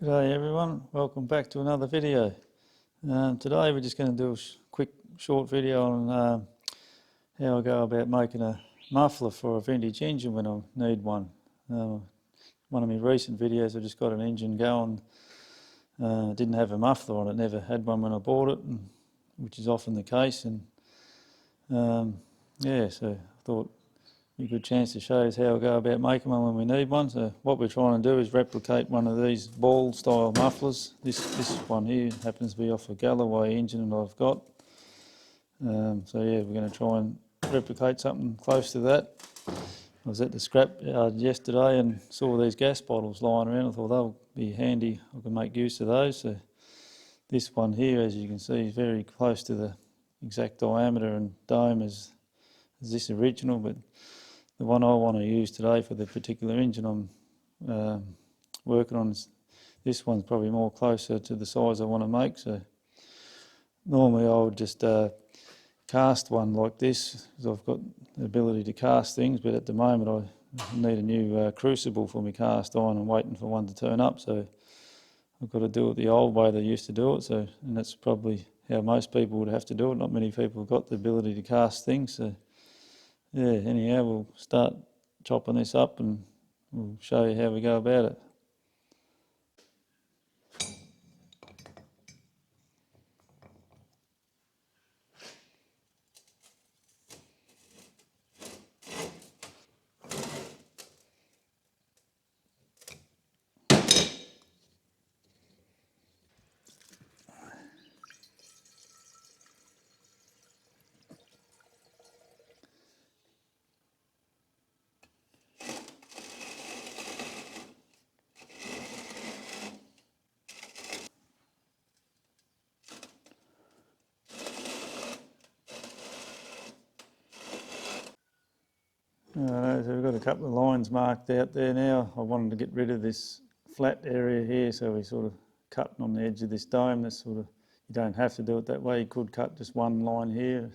G'day everyone, welcome back to another video. Today we're just going to do a quick short video on how I go about making a muffler for a vintage engine when I need one. One of my recent videos I just got an engine going, didn't have a muffler on it, never had one when I bought it, which is often the case, and yeah, so I thought a good chance to show us how I go about making one when we need one. So what we're trying to do is replicate one of these ball style mufflers. This one here happens to be off a Galloway engine that I've got. So yeah, we're going to try and replicate something close to that. I was at the scrap yard yesterday and saw these gas bottles lying around. I thought they'll be handy, I can make use of those. So this one here, as you can see, is very close to the exact diameter and dome as this original, but the one I want to use today for the particular engine I'm working on, this one's probably more closer to the size I want to make. So normally I would just cast one like this, because I've got the ability to cast things, but at the moment I need a new crucible for my cast iron and waiting for one to turn up. So I've got to do it the old way they used to do it. So, and that's probably how most people would have to do it. Not many people have got the ability to cast things. So yeah, anyhow, we'll start chopping this up and we'll show you how we go about it. So we've got a couple of lines marked out there now. I wanted to get rid of this flat area here, so we sort of cutting on the edge of this dome. That's sort of, you don't have to do it that way. You could cut just one line here.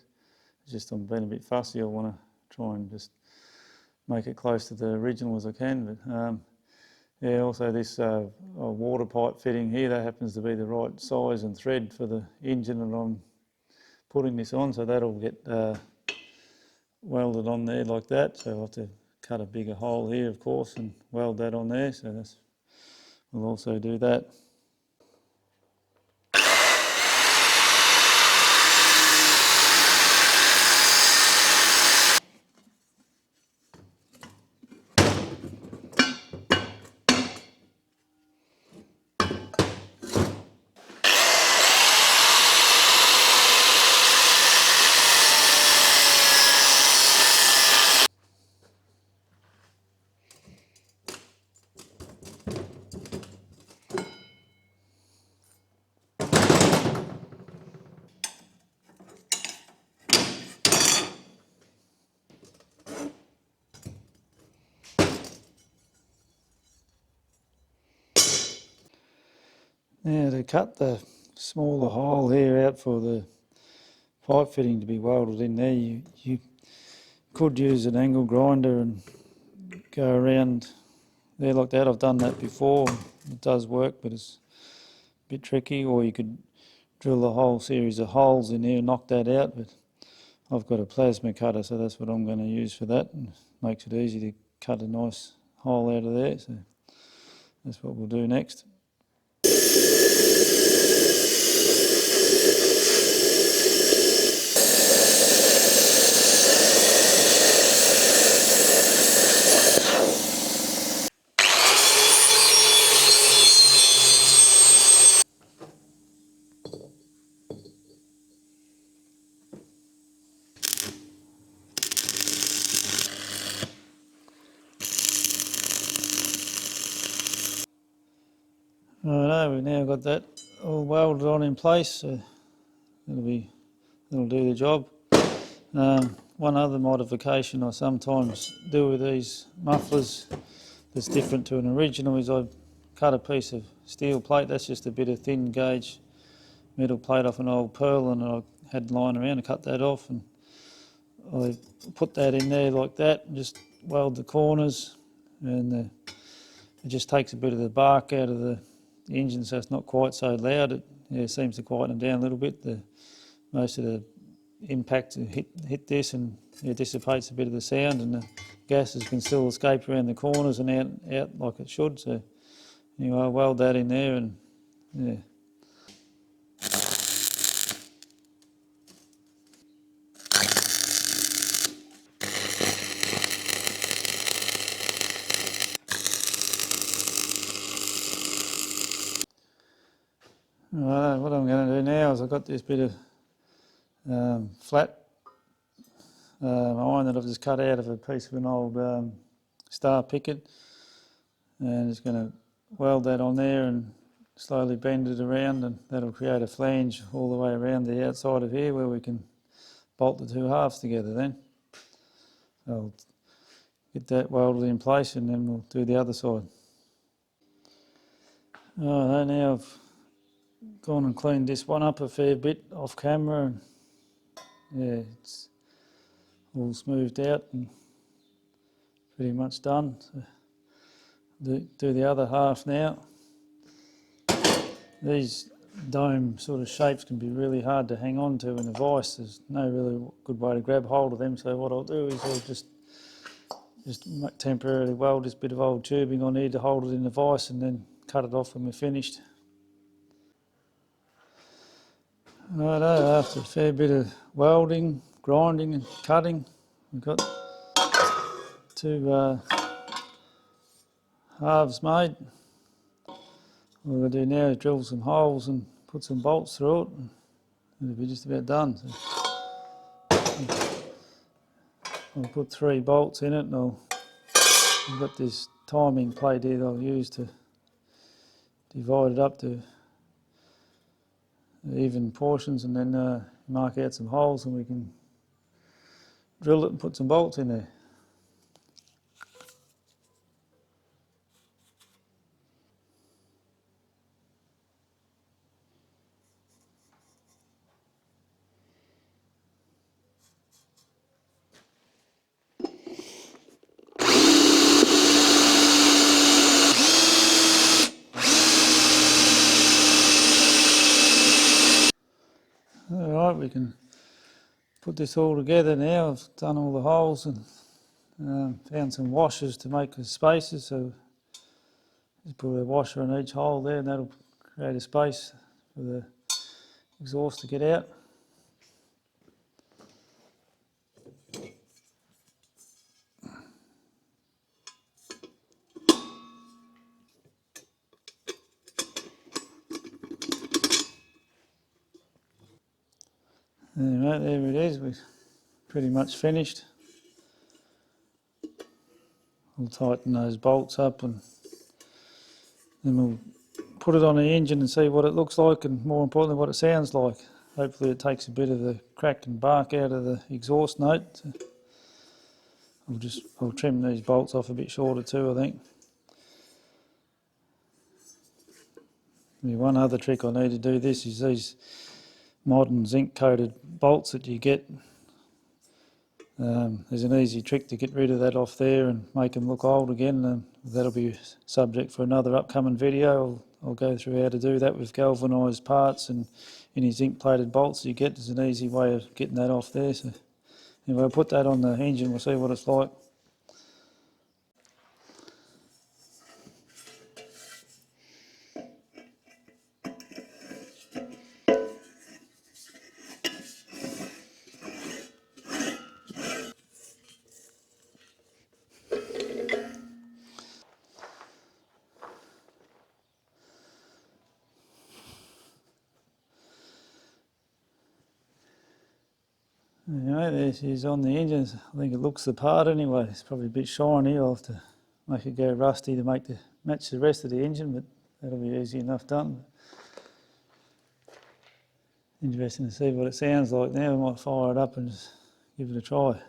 It's just I'm being a bit fussy. I want to try and just make it close to the original as I can. But yeah, also this water pipe fitting here, that happens to be the right size and thread for the engine that I'm putting this on, so that'll get welded on there like that. So I'll have to cut a bigger hole here, of course, and weld that on there. So we'll also do that. Now to cut the smaller hole here out for the pipe fitting to be welded in there, you could use an angle grinder and go around there like that. I've done that before. It does work, but it's a bit tricky. Or you could drill a whole series of holes in there and knock that out. But I've got a plasma cutter, so that's what I'm going to use for that. And it makes it easy to cut a nice hole out of there. So that's what we'll do next. Righto, we've now got that all welded on in place, so that'll do the job. One other modification I sometimes do with these mufflers that's different to an original is I cut a piece of steel plate. That's just a bit of thin gauge metal plate off an old purl, and I had lying around. I cut that off and I put that in there like that and just weld the corners, and it just takes a bit of the bark out of the the engine so it's not quite so loud. It seems to quieten them down a little bit. Most of the impact hit this, and it dissipates a bit of the sound, and the gases can still escape around the corners and out like it should. So anyway, I weld that in there, and yeah. Right, what I'm going to do now is I've got this bit of flat iron that I've just cut out of a piece of an old star picket, and just going to weld that on there and slowly bend it around, and that'll create a flange all the way around the outside of here where we can bolt the two halves together then. So I'll get that welded in place and then we'll do the other side. Alright, now I've gone and cleaned this one up a fair bit off camera, and yeah, it's all smoothed out and pretty much done. So do the other half now. These dome sort of shapes can be really hard to hang on to in a vise. There's no really good way to grab hold of them, so what I'll do is I'll just temporarily weld this bit of old tubing on here to hold it in the vise, and then cut it off when we're finished. Righto, after a fair bit of welding, grinding and cutting, we've got two halves made. What we're going to do now is drill some holes and put some bolts through it, and it'll be just about done. So I'll put 3 bolts in it, and I've got this timing plate here that I'll use to divide it up to even portions, and then mark out some holes, and we can drill it and put some bolts in there. Alright, we can put this all together now. I've done all the holes and found some washers to make the spaces, so just put a washer in each hole there, and that'll create a space for the exhaust to get out. Anyway, there it is, we've pretty much finished. We'll tighten those bolts up, and then we'll put it on the engine and see what it looks like, and more importantly what it sounds like. Hopefully it takes a bit of the crack and bark out of the exhaust note. So I'll trim these bolts off a bit shorter too, I think. One other trick I need to do this is these modern zinc coated bolts that you get. There's an easy trick to get rid of that off there and make them look old again. That'll be subject for another upcoming video. I'll go through how to do that with galvanised parts, and any zinc plated bolts you get. There's an easy way of getting that off there. So anyway, I'll put that on the engine, we'll see what it's like. Anyway, there she is on the engine. I think it looks the part anyway. It's probably a bit shiny. I'll have to make it go rusty to match the rest of the engine, but that'll be easy enough done. Interesting to see what it sounds like now. We might fire it up and just give it a try.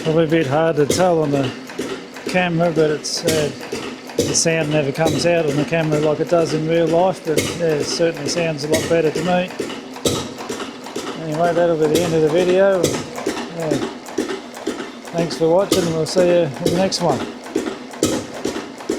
Probably a bit hard to tell on the camera, but it's the sound never comes out on the camera like it does in real life, but yeah, it certainly sounds a lot better to me. Anyway, that'll be the end of the video. Yeah. Thanks for watching, and we'll see you in the next one.